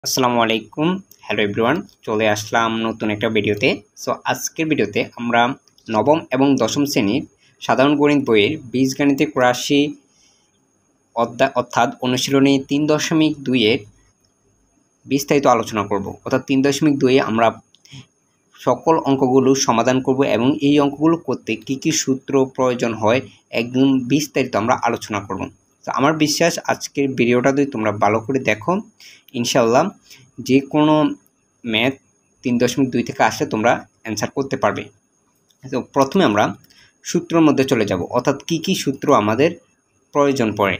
আসসালামু আলাইকুম। Hello everyone, চলে আসলাম নতুন একটা ভিডিওতে। সো আজকের ভিডিওতে আমরা নবম এবং দশম শ্রেণীর সাধারণ গণিত বইয়ের বীজগাণিতিক রাশি অর্থাৎ অনুশীলনী 3.2 এর বিস্তারিত আলোচনা করব। অর্থাৎ 3.2 আমরা সকল অঙ্কগুলো সমাধান করব এবং এই অঙ্কগুলো করতে কী কী সূত্র প্রয়োজন হয় একদম বিস্তারিত আমরা আলোচনা করব। তো আমার বিশ্বাস আজকের ভিডিওটা যদি তোমরা ভালো করে দেখো, ইনশাআল্লাহ যে কোনো ম্যাথ 3.2 থেকে আসলে তোমরা অ্যান্সার করতে পারবে। তো প্রথমে আমরা সূত্রের মধ্যে চলে যাব, অর্থাৎ কী কী সূত্র আমাদের প্রয়োজন পড়ে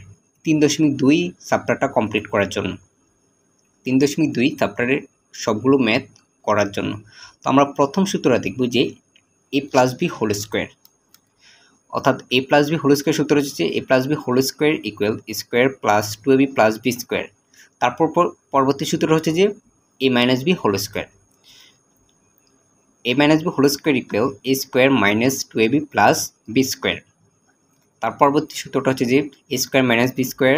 3.2 চ্যাপ্টারটা কমপ্লিট করার জন্য। 3.2 চ্যাপ্টারের সবগুলো ম্যাথ করার জন্য তো আমরা প্রথম সূত্রটা দেখব যে a plus B whole square, অর্থাৎ a plus B whole square সূত্র হচ্ছে a plus B whole square equal square plus 2ab plus B square. তারপর পরবর্তী সূত্র হচ্ছে যে a minus B whole square, a minus B whole square equal a square minus 2ab plus B square. তার পরবর্তী সূত্রটা হচ্ছে যে a square minus B square,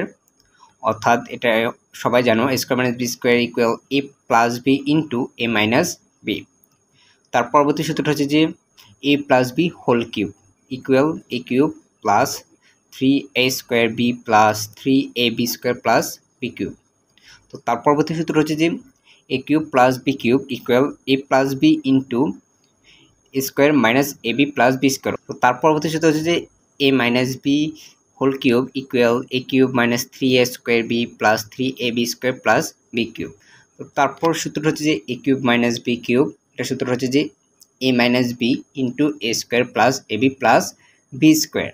অর্থাৎ এটা সবাই জানো a square minus B square equal a plus B into a minus B. তার পরবর্তী সূত্রটা হচ্ছে যে a plus B whole cube equal a cube plus 3a square B plus 3ab square plus B cube. তো তার পরবর্তী সূত্র হচ্ছে যে a cube plus B cube equal a plus B into square minus ab plus B square. তো তার পরবর্তী সূত্র হচ্ছে যে a minus B whole cube equal a cube minus 3a square B plus 3ab square plus B cube. তো তারপর সূত্রটা হচ্ছে যে a cube minus B cube, এটা সূত্র হচ্ছে যে a minus B into a square plus ab plus B square.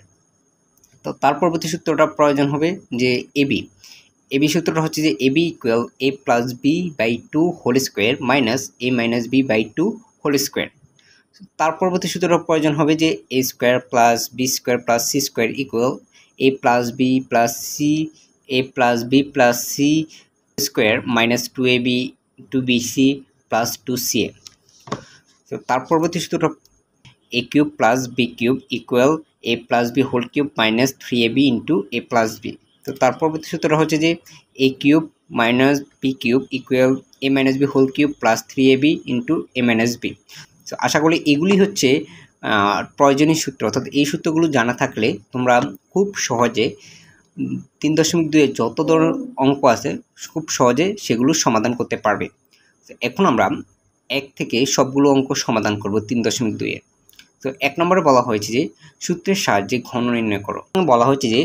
তো তার পরবর্তী সূত্রটা প্রয়োজন হবে যে ab সূত্রটা হচ্ছে যে ab equal a plus B by 2 whole square minus a minus B by 2 whole square. তার পরবর্তী সূত্রটা প্রয়োজন হবে যে a square plus B square plus C square equal a plus B plus C a plus B plus C square minus 2ab 2bc plus 2ca। তো তার পরবর্তী সূত্রটা a cube plus B cube equal a plus B whole cube minus 3ab into a plus B. তো তার পরবর্তী সূত্রটা হচ্ছে যে a cube minus B cube equal a minus B whole cube plus 3ab into a minus B. তো আশা করি এগুলি হচ্ছে প্রয়োজনীয় সূত্র, অর্থাৎ এই সূত্রগুলো জানা থাকলে তোমরা খুব সহজে 3.2 এর যত ধরনের অঙ্ক আছে খুব সহজে সেগুলো সমাধান করতে পারবে। এখন আমরা এক থেকে সবগুলো অঙ্ক সমাধান করব 3.2 এর। তো এক নম্বরে বলা হয়েছে যে সূত্রের সাহায্যে ঘন নির্ণয় করো, বলা হয়েছে যে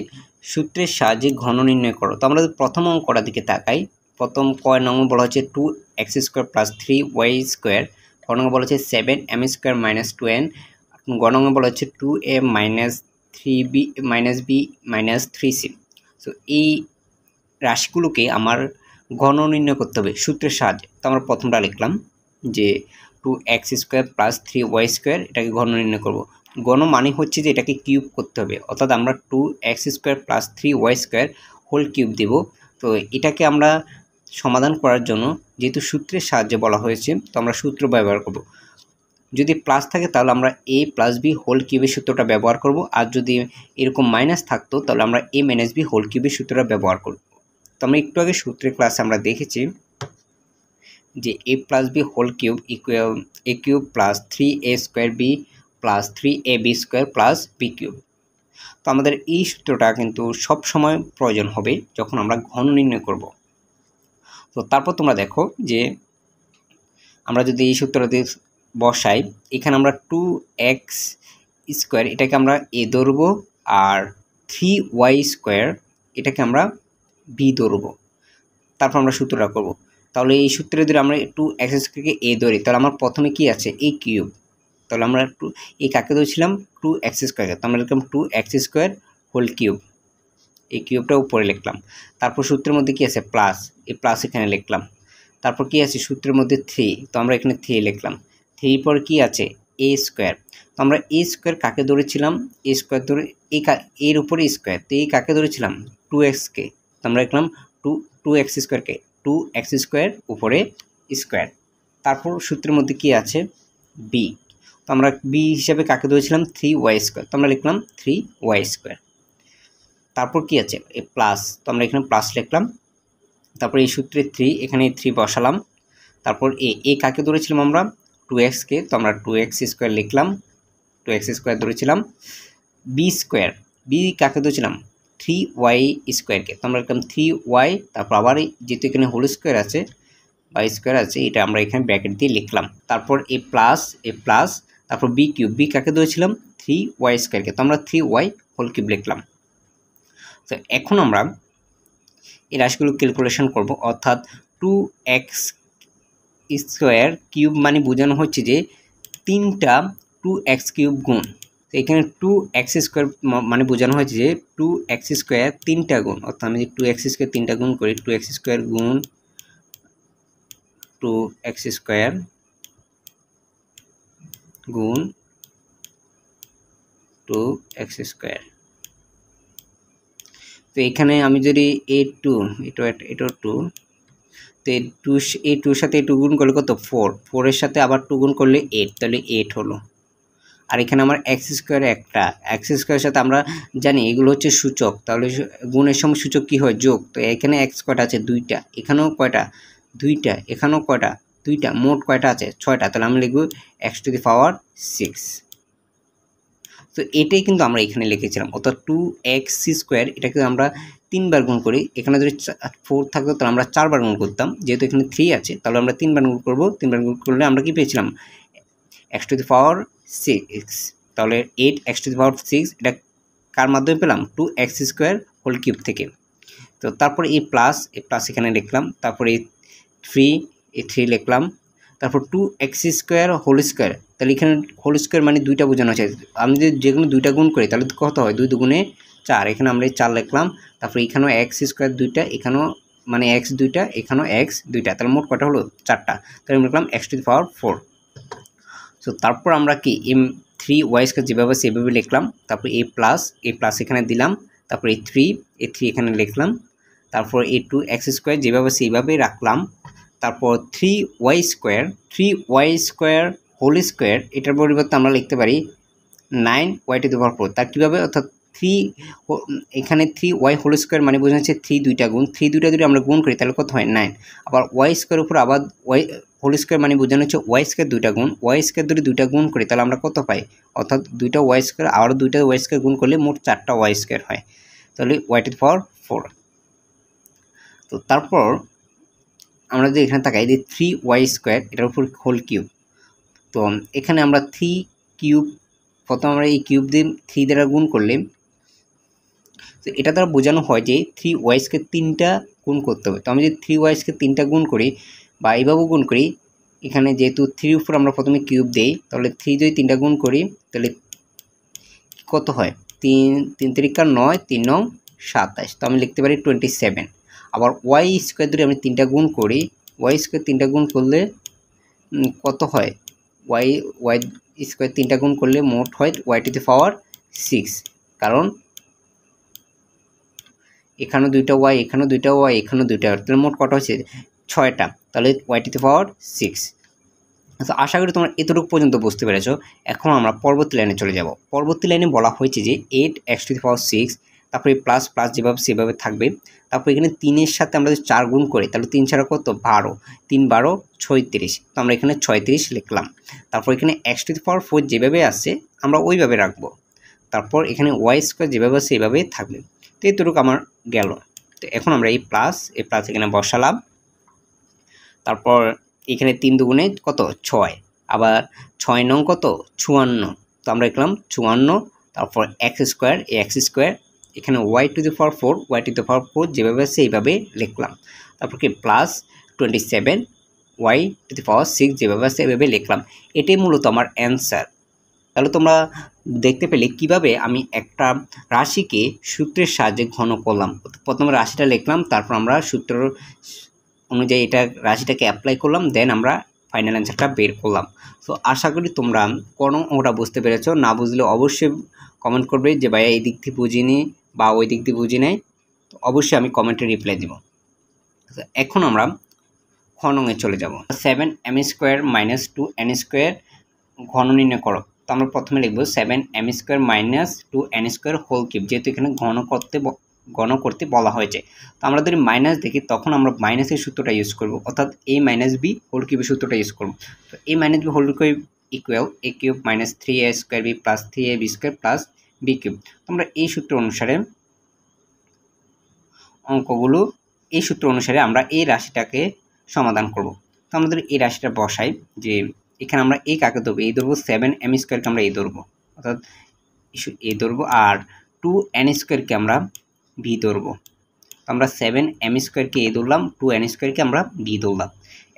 সূত্রের সাহায্যে ঘন নির্ণয় করো। তো আমরা প্রথম অঙ্কটার দিকে তাকাই। প্রথম কয় নম্বর বলা হচ্ছে 2x square plus 3y square, ক নম্বর বলা হচ্ছে 7m স্কোয়ার মাইনাস 2n, গ নম্বর বলা হচ্ছে 2a minus 3b minus b minus 3c। তো এই রাশিগুলোকে আমার ঘন নির্ণয় করতে হবে সূত্রের সাহায্যে। তো আমরা প্রথমটা লিখলাম যে 2x square plus 3y square, এটাকে ঘন নির্ণয় করব। ঘন মানে হচ্ছে যে এটাকে কিউব করতে হবে, অর্থাৎ আমরা 2x square plus 3y square whole cube দেব। তো এটাকে আমরা সমাধান করার জন্য যেহেতু সূত্রের সাহায্যে বলা হয়েছে, তো আমরা সূত্র ব্যবহার করব। যদি প্লাস থাকে তাহলে আমরা a প্লাস বি হোল কিউবের সূত্রটা ব্যবহার করব, আর যদি এরকম মাইনাস থাকতো তাহলে আমরা a মাইনাস বি হোল কিউবের সূত্রটা ব্যবহার করব। তো আমরা একটু আগে সূত্রের ক্লাসে আমরা দেখেছি যে a plus B whole cube equal a cube plus 3a square B plus 3ab square plus B cube. তো আমাদের এই সূত্রটা কিন্তু সব সময় প্রয়োজন হবে যখন আমরা ঘন নির্ণয় করব। তো তারপর তোমরা দেখো যে আমরা যদি এই সূত্রটি বসাই, এখানে আমরা 2x স্কোয়ার এটাকে আমরা a ধরব, আর 3y স্কোয়ার এটাকে আমরা b ধরব। তারপর আমরা সূত্রটা করব। তাহলে এই সূত্রে যদি আমরা 2x স্কোয়ারকে a ধরি, তাহলে আমার প্রথমে কি আছে a কিউব, তাহলে আমরা এই কাকে ধরেছিলাম 2x স্কোয়ারকে, তো আমরা লিখলাম 2x স্কোয়ার হোল কিউব, এই কিউবটা উপরে লিখলাম। তারপর সূত্রের মধ্যে কি আছে প্লাস, এই প্লাস এখানে লিখলাম। তারপর কি আছে সূত্রের মধ্যে 3, তো আমরা এখানে 3 লিখলাম। 3 পর কি আছে a স্কোয়ার, তো আমরা a স্কোয়ার কাকে ধরেছিলাম a স্কোয়ার ধরে এর উপরে স্কোয়ার, তো এই কাকে ধরেছিলাম 2x কে, তো আমরা লিখলাম 2x স্কোয়ারকে 2x স্কোয়ার উপরে স্কোয়ার। তারপর সূত্রের মধ্যে কি আছে b, তো আমরা b হিসাবে কাকে ধরেছিলাম 3y স্কোয়ার, তো আমরা লিখলাম 3y স্কোয়ার। তারপর কি আছে এ প্লাস, তো আমরা এখানে প্লাস লিখলাম। তারপর এই সূত্রে 3, এখানে 3 বসালাম। তারপর এ কাকে ধরেছিলাম আমরা? 2x কে, তো আমরা 2x স্কোয়ার লিখলাম, 2x স্কোয়ার ধরেছিলাম। বি স্কোয়ার, বি কাকে ধরেছিলাম? 3y স্কোয়ারকে, তো আমরা লিখলাম 3y, তারপর আবার যেহেতু এখানে হোল স্কোয়ার আছে বা স্কোয়ার আছে, এটা আমরা এখানে ব্র্যাকেট দিয়ে লিখলাম। তারপর এ প্লাস, তারপর বি কিউব, বি কাকে ধরেছিলাম? 3y স্কোয়ারকে, তো আমরা 3y হোল কিউব লিখলাম। তো এখন আমরা এই রাশিগুলো ক্যালকুলেশন করব, অর্থাৎ 2x স্কোয়ার কিউব মানে বোঝানো হচ্ছে যে 3টা 2x কিউব গুণ। তো এখানে 2x স্কোয়ার মানে বোঝানো হয়েছে যে 2x স্কোয়ার 3টা গুণ, অর্থাৎ আমি যদি 2x স্কোয়ার 3টা গুণ করি, 2x স্কোয়ার গুণ 2x স্কোয়ার গুণ 2x স্কোয়ার। তো এখানে আমি যদি a2, এটা 2, তো এই 2 সাথে 2 গুণ করলে কত? 4, 4 এর সাথে আবার 2 গুণ করলে 8, তাহলে 8 হলো। আর এখানে আমার এক্স স্কোয়ার একটা, এক্স স্কোয়ারের সাথে আমরা জানি এগুলো হচ্ছে সূচক, তাহলে গুণের সময় সূচক কি হয়? যোগ। তো এখানে এক্স কয়টা আছে? 2টা, এখানেও কয়টা? 2টা, এখানেও কয়টা? 2টা, মোট কয়টা আছে? 6টা, তাহলে আমি লিখব x⁶। তো এটাই কিন্তু আমরা এখানে লিখেছিলাম, অর্থাৎ 2x স্কোয়ার, এটাকে আমরা 3 বার গুণ করি। এখানে যদি 4 থাকতো তাহলে আমরা 4 বার গুণ করতাম, যেহেতু এখানে 3 আছে তাহলে আমরা 3 বার গুণ করবো। 3 বার গুণ করলে আমরা কি পেয়েছিলাম? x⁶। তাহলে 8x⁶, এটা কার মাধ্যমে পেলাম? 2x স্কোয়ার হোল কিউব থেকে। তো তারপর এই প্লাস এখানে লিখলাম, তারপর এই 3 লিখলাম, তারপর 2x স্কোয়ার হোল স্কোয়ার, তাহলে এখানে হোল স্কোয়ার মানে 2টা বোঝানো আছে। আমি যদি যেগুলো 2টা গুণ করি তাহলে কত হয়? 2 দুগুণে 4, এখানে আমরা 4 লিখলাম। তারপর এখানেও x স্কোয়ার 2টা, এখানেও মানে x 2টা, এখানেও x 2টা, তাহলে মোট কটা হলো? 4টা, তাহলে আমি লিখলাম x⁴। তো তারপর আমরা কি 3y স্কোয়ার যেভাবে সেভাবে লিখলাম। তারপর এ প্লাস এখানে দিলাম, তারপর এই 3 এখানে লিখলাম, তারপর এই 2x স্কোয়ার যেভাবে সেইভাবে রাখলাম। তারপর 3y স্কোয়ার হোল স্কোয়ার, এটার পরিবর্তে আমরা লিখতে পারি 9y⁴। তার কীভাবে? অর্থাৎ 3 এখানে 3y হোল স্কোয়ার মানে বোঝা যাচ্ছে 3 2টা গুণ, 3 2টা যদি আমরা গুণ করি তাহলে কত হয়? 9। আবার y স্কোয়ার উপর আবার y হোল স্কোয়ার মানে বোঝানো হচ্ছে y স্কোয়ার 2টা গুণ, y স্কোয়ার যদি 2টা গুণ করি তাহলে আমরা কত পাই? অর্থাৎ 2টা y স্কোয়ার আবার 2টা y স্কোয়ার গুণ করলে মোট 4টা y স্কোয়ার হয়, তাহলে y⁴। তো তারপর আমরা যদি এখানে তাকাই যে 3y স্কোয়ার, এটার উপর হোল কিউব। তো এখানে আমরা 3 কিউব, প্রথম আমরা এই কিউব দিয়ে 3 দ্বারা গুণ করলে, তো এটা দ্বারা বোঝানো হয় যে 3y স্কোয়ার 3টা গুণ করতে হবে। তো আমি যদি 3y স্কোয়ার 3টা গুণ করি বা এইভাবেও গুণ করি, এখানে যেহেতু 3 উপর আমরা প্রথমে কিউব দেই, তাহলে 3 যদি 3টা গুণ করি তাহলে কত হয়? 3 3 9, 3 9 27, তো আমি লিখতে পারি 27। আবার y স্কোয়ার যদি আমি 3টা গুণ করি, y স্কোয়ার 3টা গুণ করলে কত হয়? y স্কোয়ার 3টা গুণ করলে মোট হয় y⁶, কারণ এখানেও 2টা y, এখানেও 2টা y, এখানেও 2টা, তাহলে মোট কটা হচ্ছে? 6টা, তাহলে y⁴। আচ্ছা, আশা করি তোমরা এতটুকু পর্যন্ত বুঝতে পেরেছো। এখন আমরা পরবর্তী লাইনে চলে যাব। পরবর্তী লাইনে বলা হয়েছে যে 8x⁶, তারপরে প্লাস যেভাবে সেভাবে থাকবে। তারপর এখানে 3-এর সাথে আমরা যদি 4 গুণ করি তাহলে 3 ছাড়া কত? 12, 3 12 36, তো আমরা এখানে 36 লিখলাম। তারপর এখানে x⁴ যেভাবে আসছে আমরা ওইভাবে রাখবো। তারপর এখানে y স্কোয়ার যেভাবে আছে সেভাবে থাকবে। তো এতটুকু আমার গেল। তো এখন আমরা এই প্লাস এখানে বসালাম। তারপর এখানে 3 দুগুণে কত? 6, আবার 6 নং কত? 54, তো আমরা লিখলাম 54। তারপর x স্কোয়ার, এখানে y⁴ যেভাবে আছে এইভাবে লিখলাম। তারপর কি প্লাস 27 y⁶ যেভাবে আছে এভাবে লিখলাম। এটাই মূলত আমার অ্যান্সার। তাহলে তোমরা দেখতে পেলে কিভাবে আমি একটা রাশিকে সূত্রের সাহায্যে ঘন করলাম। প্রথমে রাশিটা লিখলাম, তারপর আমরা সূত্র অনুযায়ী এটা রাশিটাকে অ্যাপ্লাই করলাম, দেন আমরা ফাইনাল অ্যান্সারটা বের করলাম। তো আশা করি তোমরা কোনো ওটা বুঝতে পেরেছো। না বুঝলে অবশ্যই কমেন্ট করবে যে ভাইয়া এই দিক থেকে বুঝিনি বা ওই দিক দিয়ে বুঝি নাই, তো অবশ্যই আমি কমেন্টে রিপ্লাই দেব। এখন আমরা খ নংয়ে চলে যাব। 7m² - 2n² ঘন নির্ণয় করো। তো আমরা প্রথমে লিখব 7m² - 2n² হোল কিউব, যেহেতু এখানে ঘন করতে গণ করতে বলা হয়েছে। তো আমরা যদি মাইনাস দেখি তখন আমরা মাইনাসের সূত্রটা ইউজ করব, অর্থাৎ a মাইনাস বি হোল কিউবের সূত্রটা ইউজ করব। তো a minus B whole cube equal a cube minus 3a square B plus 3ab square plus B cube. আমরা এই সূত্র অনুসারে অঙ্কগুলো এই সূত্র অনুসারে আমরা এই রাশিটাকে সমাধান করব। তো আমাদের এই রাশিটা বসাই যে এখানে আমরা এই কাকে ধরবো, এই ধরবো 7m স্কোয়ারকে আমরা এই ধরবো, অর্থাৎ এই ধরবো, আর 2n স্কোয়ারকে আমরা বি ধরবো। আমরা 7m স্কোয়ারকে এ ধরলাম, 2n স্কোয়ারকে আমরা বি ধরলাম।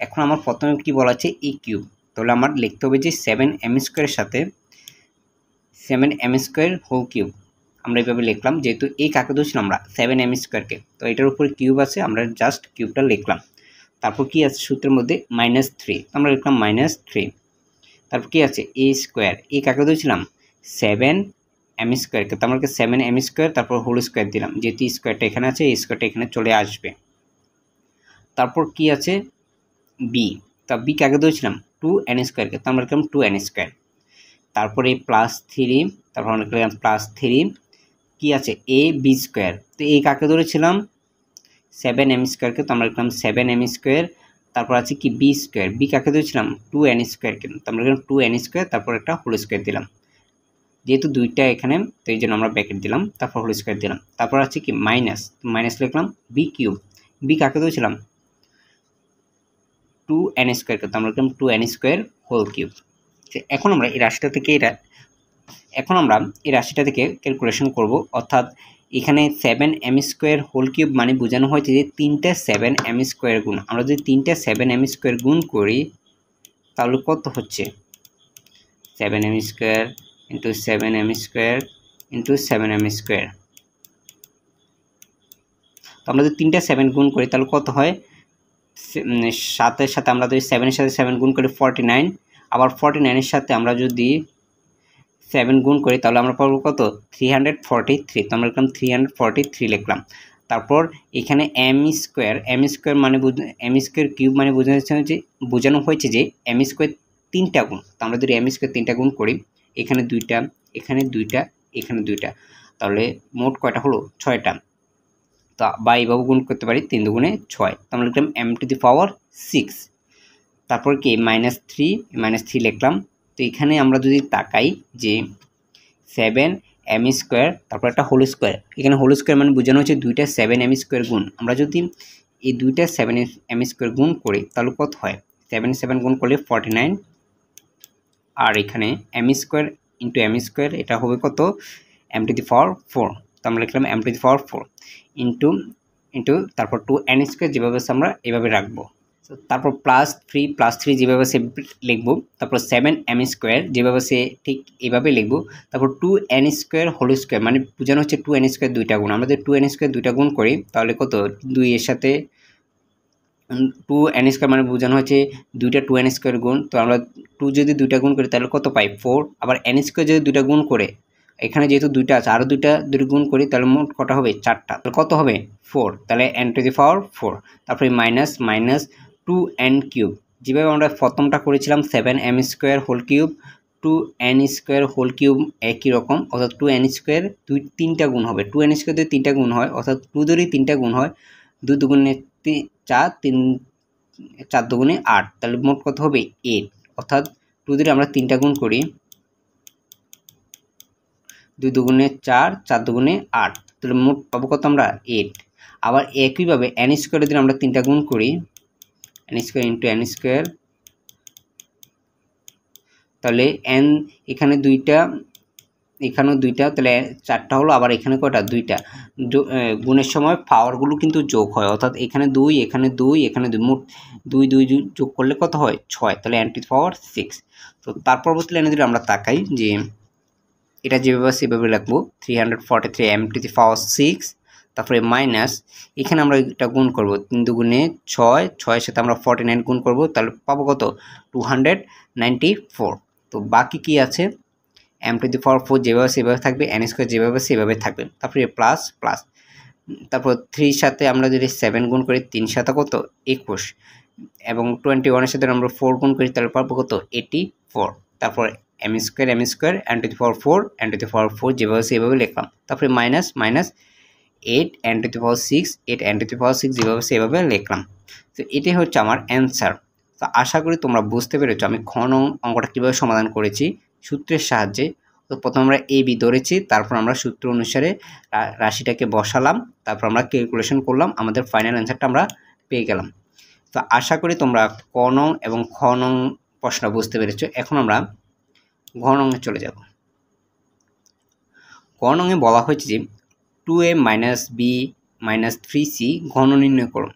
এখন আমার প্রথমে কি বলা আছে এ কিউব, তাহলে আমার লিখতে হবে যে 7m স্কোয়ারের সাথে 7m স্কোয়ার হোল কিউব। আমরা এইভাবে লিখলাম, যেহেতু এই কাকে ধরছিলাম আমরা 7m স্কোয়ারকে, তো এটার উপরে কিউব আছে, আমরা জাস্ট কিউবটা লিখলাম। তারপর কি আছে সূত্রের মধ্যে -3, আমরা লিখলাম -3। তারপর কি আছে এ স্কোয়ার, এই কাকে ধরছিলাম 7m স্কোয়ারকে, তো আমরা 7m স্কোয়ার তারপর হোল স্কোয়ার দিলাম, যেহেতু স্কোয়ারটা এখানে আছে এই স্কোয়ারটা এখানে চলে আসবে। তারপর কি আছে বি, তা বি কাকে ধরছিলাম 2n স্কোয়ারকে, তো আমরা লিখলাম 2n স্কোয়ার। তারপরে +3, তারপর আমরা লিখলাম +3, কি আছে এ বি স্কোয়ার, তো এই কাকে ধরেছিলাম 7m স্কোয়ারকে, তো আমরা লিখলাম 7m স্কোয়ার। তারপর আছে কি বি স্কোয়ার, বি কাকে ধরেছিলাম 2n স্কোয়ারকে, তো আমরা লিখলাম 2n স্কোয়ার তারপর একটা হোল স্কোয়ার দিলাম, যেহেতু দুইটা এখানে তো এই জন্য আমরা ব্র্যাকেট দিলাম, তারপর হোল স্কোয়ার দিলাম। তারপর আছে কি মাইনাস লিখলাম বি কিউব, বি কাকে ধরেছিলাম 2n স্কোয়ারকে, তো আমরা লিখলাম 2n স্কোয়ার হোল কিউব। এখন আমরা এই রাশিটা থেকে ক্যালকুলেশন করব, অর্থাৎ এখানে 7m স্কোয়ার হোল কিউব মানে বোঝানো হয়েছে যে 3টা 7m স্কোয়ার গুণ। আমরা যদি 3টা 7m স্কোয়ার গুণ করি তাহলে কত হচ্ছে 7m square into 7m square into 7m square. তো আমরা যদি 3টা 7 গুণ করি তাহলে কত হয়, 7-এর সাথে আমরা যদি 7-এর সাথে 7 গুণ করি 49, আবার 49-এর সাথে আমরা যদি 7 গুণ করি তাহলে আমরা পাবো কত 343, তো আমরা লিখলাম 343 লিখলাম। তারপর এখানে m স্কোয়ার মানে m স্কোয়ার কিউব মানে বোঝানো হয়েছে যে m স্কোয়ার 3টা গুণ। তো আমরা যদি m স্কোয়ার 3টা গুণ করি, এখানে 2টা এখানে 2টা এখানে 2টা, তাহলে মোট কয়টা হলো 6টা। তো বা এইভাবে গুণ করতে পারি 3 দুগুণে 6, তো আমরা লিখলাম m⁶। তারপর কি -3 লিখলাম। তো এখানে আমরা যদি তাকাই যে 7m স্কোয়ার তারপর একটা হোল স্কোয়ার, এখানে হোল স্কোয়ার মানে বোঝানো হচ্ছে 2টা 7m স্কোয়ার গুণ। আমরা যদি এই 2টা 7m স্কোয়ার গুণ করি তাহলে কত হয় 7 গুণ করলে 49, আর এখানে m square into m square এটা হবে কত m⁴। তো আমরা লিখলাম m⁴ ইন্টু তারপর 2n স্কোয়ার যেভাবে আমরা এভাবে রাখবো। তারপর +3 যেভাবে সে লিখবো, তারপর 7m স্কোয়ার যেভাবে সে ঠিক এভাবে লিখবো, তারপর 2n স্কোয়ার হোল স্কোয়ার মানে বোঝানো হচ্ছে 2n স্কোয়ার 2টা গুণ। আমরা যদি 2n স্কোয়ার 2টা গুণ করি তাহলে কত 2 এর সাথে 2n স্কোয়ার মানে বোঝানো হচ্ছে 2টা 2n স্কোয়ার গুণ। তো আমরা 2 যদি 2টা গুণ করি তাহলে কত পাই 4, আবার n স্কোয়ার যদি 2টা গুণ করে, এখানে যেহেতু 2টা আছে আরও 2টা গুণ করি তাহলে মোট কটা হবে 4টা, তাহলে কত হবে 4, তাহলে n⁴। তারপরে মাইনাস 2n কিউব, যেভাবে আমরা প্রথমটা করেছিলাম 7m square whole cube 2n square whole cube একই রকম, অর্থাৎ 2n স্কোয়ার 3টা গুণ হবে, 2n স্কোয়ার যদি 3টা গুণ হয় অর্থাৎ 2 যদি 3টা গুণ হয় 2 দুগুণে 4, 4 দুগুণে 8, তাহলে মোট কত হবে 8, অর্থাৎ 2 যদি আমরা 3টা গুণ করি 2 দুগুণে 4, 4 দুগুণে 8, তাহলে মোট পাবো কত আমরা 8। আবার একইভাবে n স্কোয়ার যদি আমরা 3টা গুণ করি n square into n square, তাহলে n এখানে 2টা এখানেও 2টা, তাহলে 4টা হলো, আবার এখানে কয়টা 2টা। গুণের সময় পাওয়ারগুলো কিন্তু যোগ হয়, অর্থাৎ এখানে 2 এখানে 2 এখানে 2, মোট 2 যোগ করলে কত হয় 6, তাহলে n⁶। তো তার পরবর্তী লাইনে যদি আমরা তাকাই যে এটা যেভাবে সেভাবে লিখবো 343 m⁶, তারপরে মাইনাস এখানে আমরা এটা গুণ করব 3 দুগুণে 6, 6-এর সাথে আমরা 49 গুণ করব, তাহলে পাবো কত 294। তো বাকি কি আছে m⁴ যেভাবে সেভাবে থাকবে, n স্কোয়ার যেভাবে সেভাবে থাকবে, তারপরে প্লাস তারপর 3-র সাথে আমরা যদি 7 গুণ করি 3 সাথে কত 21, এবং 21-এর সাথে আমরা 4 গুণ করি তাহলে পাবো কত 84। তারপর m স্কোয়ার n⁴ n⁴ যেভাবে সেভাবে লিখলাম, তারপরে minus 8 n to the power 6 8 n to the power 6 যেভাবে সেভাবে লিখলাম। তো এটাই হচ্ছে আমার অ্যান্সার। তো আশা করি তোমরা বুঝতে পেরেছো আমি খ নং অঙ্কটা কীভাবে সমাধান করেছি সূত্রের সাহায্যে। তো প্রথমে আমরা এ বি ধরেছি, তারপর আমরা সূত্র অনুসারে রাশিটাকে বসালাম, তারপর আমরা ক্যালকুলেশন করলাম, আমাদের ফাইনাল অ্যান্সারটা আমরা পেয়ে গেলাম। তো আশা করি তোমরা ক নং এবং খ নং প্রশ্ন বুঝতে পেরেছো। এখন আমরা ঘ নংয়ে চলে যাব। ক নংয়ে বলা হয়েছে যে 2a মাইনাস বি মাইনাস 3c ঘন নির্ণয় করুন।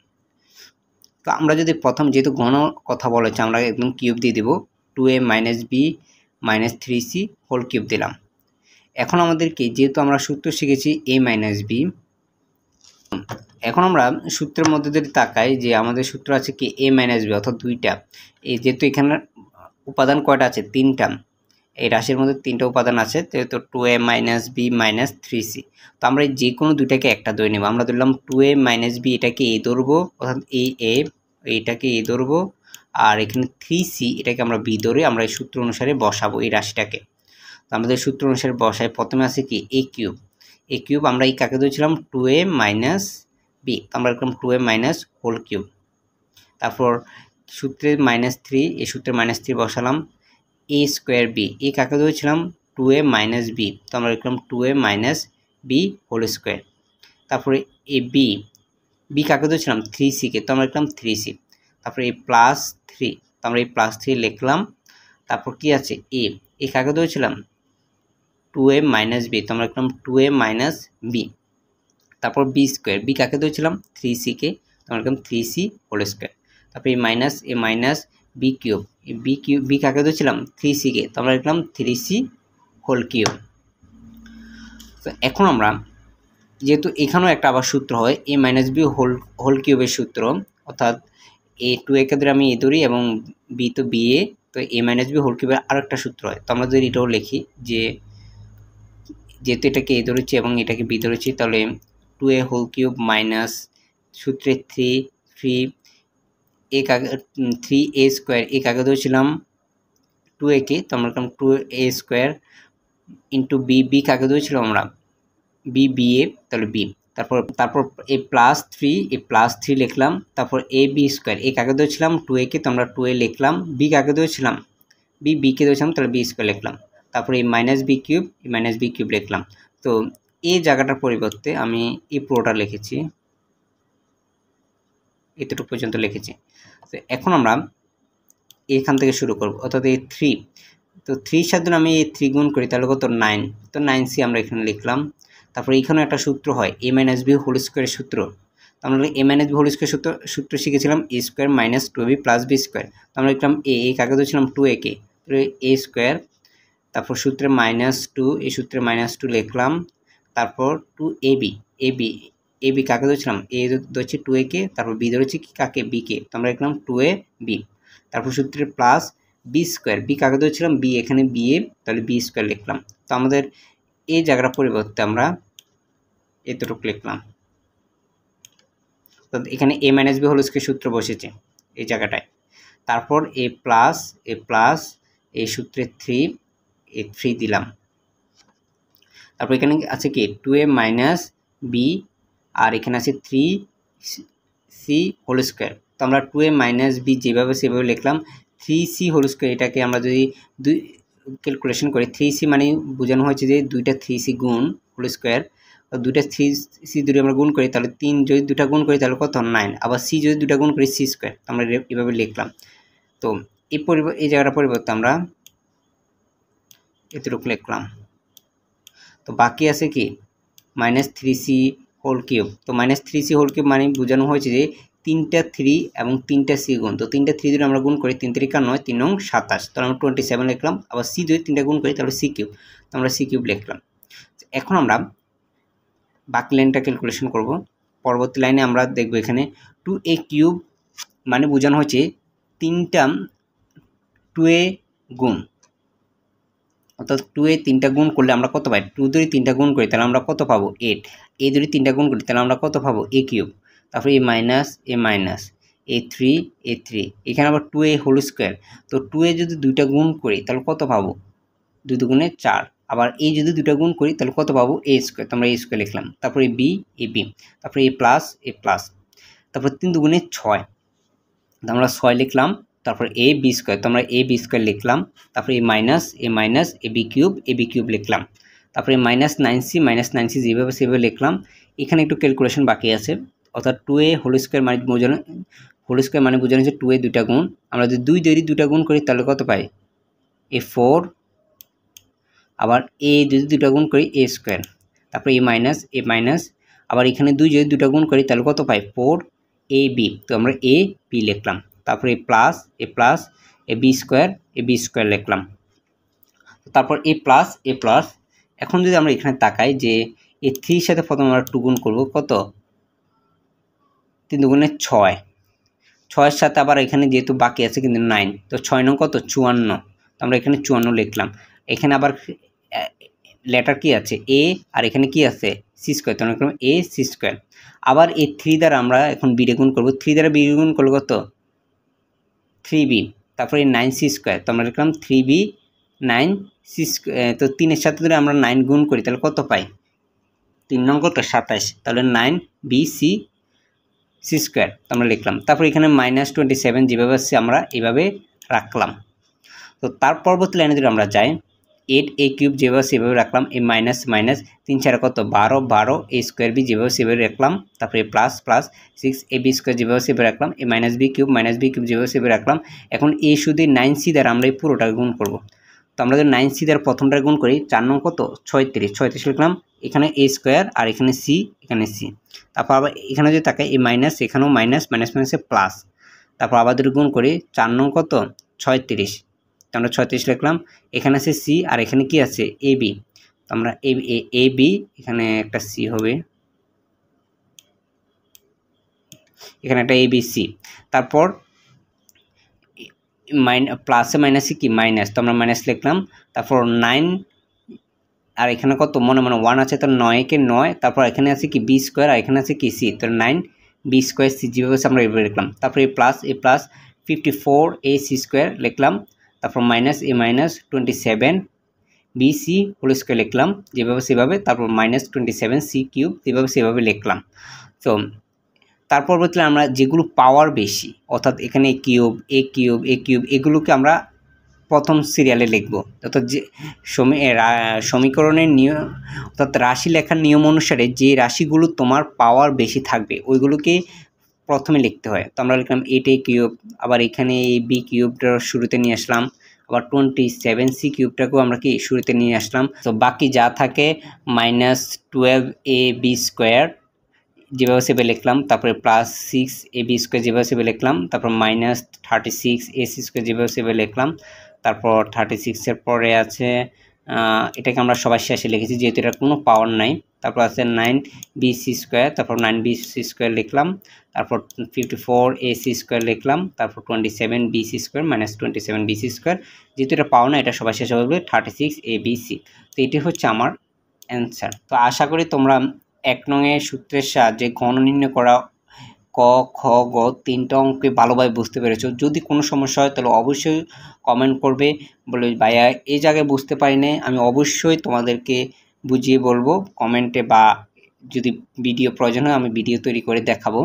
তো আমরা যদি প্রথম যেহেতু ঘন কথা বলেছে আমরা একদম কিউব দিয়ে দেব, 2a মাইনাস B minus 3c whole cube দিলাম। এখন আমাদেরকে যেহেতু আমরা সূত্র শিখেছি a মাইনাস বি, এখন আমরা সূত্রের মধ্যে যদি তাকাই যে আমাদের সূত্র আছে কি a মাইনাস বি অর্থাৎ দুইটা। এই যেহেতু এখানে উপাদান কয়টা আছে? তিনটা। এই রাশির মধ্যে তিনটা উপাদান আছে, যেহেতু 2a মাইনাস বি মাইনাস 3c। তো আমরা যে কোনো দুইটাকে একটা ধরে নেব। আমরা ধরলাম 2a মাইনাস বি এটাকে এ ধরবো, অর্থাৎ এইটাকে এ ধরবো, আর এখানে 3c এটাকে আমরা বি ধরে আমরা এই সূত্র অনুসারে বসাবো এই রাশিটাকে। তো আমাদের সূত্র অনুসারে বসায় প্রথমে আছে কি এ কিউব। এ কিউব আমরা এই কাকে ধরেছিলাম 2a মাইনাস বি, আমরা লিখলাম 2a মাইনাস হোল কিউব। তারপর সূত্রের -3, এই সূত্রের -3 বসালাম। এ স্কোয়ার বি, এ কাকে ধরেছিলাম 2a মাইনাস বি, তো আমরা লিখলাম 2a মাইনাস বি হোল স্কোয়ার। তারপরে এ বি, বি কাকে ধরেছিলাম 3c কে, তো আমরা লিখলাম 3c। তারপরে এই +3, তো আমরা এই +3 লিখলাম। তারপর কি আছে এ কাকে ধরেছিলাম 2a মাইনাস বি, তো আমরা লিখলাম 2a মাইনাস বি। তারপর বি স্কোয়ার, বি কাকে ধরেছিলাম 3c কে, তো আমরা লিখলাম 3c হোল স্কোয়ার। তারপর এই মাইনাস বি কিউব, এই বি কাকে ধরেছিলাম 3c কে, তো আমরা লিখলাম 3c হোল কিউব। তো এখন আমরা যেহেতু এখানেও একটা আবার সূত্র হয় এ মাইনাস বি হোল কিউবের সূত্র, অর্থাৎ এ 2a কে ধরে আমি এ ধরি এবং বি তো বি এ, তো এ মাইনাস বি হোল কিউবের আরও একটা সূত্র হয়। তো আমরা যদি এটাও লিখি যে যেহেতু এটাকে এ ধরেছি এবং এটাকে বি ধরেছি, তাহলে 2a হোল কিউব মাইনাস সূত্রে 3a স্কোয়ার, এ কাকে ধরেছিলাম 2a কে, তো আমরা লিখলাম 2a স্কোয়ার ইন্টু বি কাকে ধরেছিলাম আমরা বি এ, তাহলে বি। তারপর এ +3 লিখলাম। তারপর এ বি স্কোয়ার, এ কাকে ধরেছিলাম 2a কে, তো আমরা 2a লিখলাম। বি কাকে ধরেছিলাম বি কে ধরেছিলাম, তাহলে বি স্কোয়ার লিখলাম। তারপরে এই মাইনাস বি কিউব লিখলাম। তো এই জায়গাটার পরিবর্তে আমি এই পুরোটা লিখেছি, এতটুকু পর্যন্ত লিখেছি। তো এখন আমরা এখান থেকে শুরু করব, অর্থাৎ এই 3, তো 3 সাথে আমি এই 3 গুণ করি তাহলে কত 9, তো 9c আমরা এখানে লিখলাম। তারপর এইখানে একটা সূত্র হয় a মাইনাস বি হোল স্কোয়ারের সূত্র, তো আমরা a minus B whole square সূত্র শিখেছিলাম a square minus 2b plus B square, তো আমরা লিখলাম এ কাকে ধরেছিলাম 2a কে, তো a স্কোয়ার। তারপর সূত্রে -2, এই সূত্রে -2 লিখলাম। তারপর 2ab, এবি কাকে ধরেছিলাম এ ধরেছি 2a কে, তারপর বি ধরেছি কাকে বি কে, তো আমরা লিখলাম 2ab। তারপর সূত্রে প্লাস বি স্কোয়ার, বি কাকে ধরেছিলাম বি, এখানে বি এ, তাহলে বি স্কোয়ার লিখলাম। তো আমাদের এই জায়গাটার পরিবর্তে আমরা এতটুকু লিখলাম, তো এখানে এ মাইনাস বি হোল স্কোয়ার সূত্র বসেছে এই জায়গাটায়। তারপর এ প্লাস এই সূত্রে 3 দিলাম। তারপর এখানে আছে কি 2a মাইনাস বি, আর এখানে আছে 3c হোল স্কোয়ার, তো আমরা 2a মাইনাস বি যেভাবে সেভাবে লিখলাম। 3c হোল স্কোয়ার, এটাকে আমরা যদি ক্যালকুলেশন করি 3c মানে বোঝানো হয়েছে যে দুইটা 3c গুণ হোল স্কোয়ার, দুইটা 3c যদি আমরা গুণ করি তাহলে 3 যদি দুটা গুণ করি তাহলে কত 9, আবার c যদি দুটা গুণ করি c স্কোয়ার, আমরা এভাবে লিখলাম। তো এই জায়গাটা পরিবর্তে আমরা এতটুকু লিখলাম। তো বাকি আছে কি -3c হোল কিউব, তো -3c হোল কিউব মানে বোঝানো হয়েছে যে 3টা 3 এবং 3টা c গুণ, তো 3টা 3 যদি আমরা গুণ করি 3 3 9, 3 9 27, তাহলে আমরা 27 লিখলাম। আবার c যদি 3টা গুণ করি তাহলে c কিউব, তো আমরা c কিউব লিখলাম। এখন আমরা বাকি লাইনটা ক্যালকুলেশন করব। পরবর্তী লাইনে আমরা দেখব এখানে 2a কিউব মানে বোঝানো হচ্ছে 3টা 2a গুণ, অর্থাৎ 2a 3টা গুণ করলে আমরা কত পাই, 2 যদি 3টা গুণ করি তাহলে আমরা কত পাবো 8, a যদি 3টা গুণ করি তাহলে আমরা কত পাবো a কিউব। তারপরে এ মাইনাস এ 3 এখানে আবার 2a হোল স্কোয়ার, তো 2a যদি 2টা গুণ করি তাহলে কত পাবো 2 দুগুণে 4, আবার এই যদি দুটো গুণ করি তাহলে কত পাবো এ স্কোয়ার, তো আমরা এ স্কোয়ার লিখলাম, তারপরে বি, তারপরে এ প্লাস, তারপর 3 দুগুণে 6, আমরা 6 লিখলাম, তারপর এ বি স্কোয়ার, তো আমরা এ বি স্কোয়ার লিখলাম, তারপরে এ মাইনাস এ বি কিউব লিখলাম, তারপরে মাইনাস 9c যেভাবে সেভাবে লিখলাম। এখানে একটু ক্যালকুলেশন বাকি আছে, অর্থাৎ 2a হোল স্কোয়ার মানে বোঝানো হচ্ছে 2a দুইটা গুণ, আমরা যদি 2 দিয়ে দুটা গুণ করি তাহলে কত পাই এ 4, আবার এ যদি দুটা গুণ করি এ স্কোয়ার, তারপরে এ মাইনাস, আবার এখানে 2 যদি দুটা গুণ করি তাহলে কত পাই 4 এ বি, তো আমরা এ বি লিখলাম, তারপরে এ প্লাস এ বি স্কোয়ার লিখলাম, তারপর এ প্লাস। এখন যদি আমরা এখানে তাকাই যে এ 3 সাথে প্রথমে আমরা 2 গুণ করবো, কত 3 দুগুণে 6, 6-এর সাথে আবার এখানে যেহেতু বাকি আছে কিন্তু 9, তো 6 নং কত 54, তো আমরা এখানে 54 লিখলাম। এখানে আবার লেটার কি আছে এ, আর এখানে কি আছে সি স্কোয়ার, তো আমরা লিখলাম এ সি স্কোয়ার। আবার এই 3 দ্বারা আমরা এখন বি গুণ করবো, 3 দ্বারা বি গুণ করবো কত 3b, তারপরে 9c স্কোয়ার, তো আমরা লিখলাম 3b 9c স্কোয়ার, তো 3-এর সাথে যদি আমরা 9 গুণ করি তাহলে কত পাই 3 নং কত 27, তাহলে 9bc স্কোয়ার, তো আমরা লিখলাম। তারপর এখানে -27 যেভাবে আছে আমরা এভাবে রাখলাম। তো তার পরবর্তী লাইনে যদি আমরা যাই 8a কিউব যেভাবে সেভাবে রাখলাম, এই মাইনাস 3 4 কত 12 এ স্কোয়ার বি যেভাবে সেভাবে রাখলাম, তারপরে প্লাস 6ab স্কোয়ার যেভাবে সেভাবে রাখলাম, এই b কিউব যেভাবে সেভাবে রাখলাম। এখন এ শুধু 9c দ্বারা আমরা এই পুরোটা গুণ করব, তো আমরা যদি 9c দ্বারা প্রথমটা গুণ করি 4 নং কত 36 লিখলাম, এখানে এ স্কোয়ার আর এখানে সি, তারপর আবার এখানে যদি তাকাই এই মাইনাস, এখানেও মাইনাসে প্লাস, তারপর আবার যদি গুণ করি 4 নং কত 36, তো আমরা 36 লিখলাম, এখানে আছে সি আর এখানে কি আছে এ বি, তো আমরা এ বি এখানে একটা সি হবে, এখানে একটা এ বি সি, তারপর প্লাসে মাইনাসে কি মাইনাস, তো আমরা মাইনাস লিখলাম, তারপর 9 আর এখানে কত মনে 1 আছে, তো 9 কে 9, তারপর এখানে আছে কি বি স্কোয়ার আর এখানে আছে কি সি, তো 9b স্কোয়ার সি যেভাবে আমরা এভাবে লিখলাম, তারপর A plus 54 A C square লিখলাম, তারপর minus 27 B C whole square লিখলাম যেভাবে সেভাবে, তারপর -27 সি কিউব যেভাবে সেভাবে লিখলাম। তো তার পরবর্তীতে আমরা যেগুলো পাওয়ার বেশি, অর্থাৎ এখানে এ কিউব এগুলোকে আমরা প্রথম সিরিয়ালে লিখব, অর্থাৎ যে সমীকরণের নিয়ম অর্থাৎ রাশি লেখার নিয়ম অনুসারে যে রাশিগুলো তোমার পাওয়ার বেশি থাকবে ওইগুলোকে প্রথমে লিখতে হয়। তো আমরা লিখলাম 8a কিউব, আবার এখানে এই বি কিউবটা শুরুতে নিয়ে আসলাম, আবার 27c কিউবটাকেও আমরা কি শুরুতে নিয়ে আসলাম। তো বাকি যা থাকে -12ab স্কোয়ার যেভাবে সেভাবে লিখলাম, তারপরে +6ab স্কোয়ার যেভাবে সেভাবে লিখলাম, তারপর -36ac স্কোয়ার যেভাবে সেভাবে লিখলাম, তারপর 36-এর পরে আছে এটাকে আমরা সবার শেষে লিখেছি যেহেতু এটার কোনো পাওয়ার নাই, তারপর আছে 9bc স্কোয়ার, তারপর 9bc স্কোয়ার লিখলাম, তারপর 54ac স্কোয়ার লিখলাম, তারপর 27bc স্কোয়ার -27bc স্কোয়ার, যেহেতু এটা পাওয়ার না এটা সবার শেষে হবে 36abc। তো এটি হচ্ছে আমার অ্যান্সার। তো আশা করি তোমরা 1 নংয়ের সূত্রের সাহায্যে ঘন নির্ণয় করা ক খ গ 3টা অঙ্কে ভালোভাবে বুঝতে পেরেছো। যদি কোনো সমস্যা হয় তাহলে অবশ্যই কমেন্ট করবে, বলে ভাইয়া এই জায়গায় বুঝতে পারি না, আমি অবশ্যই তোমাদেরকে বুঝিয়ে বলবো কমেন্টে, বা যদি ভিডিও প্রয়োজন হয় আমি ভিডিও তৈরি করে দেখাবো।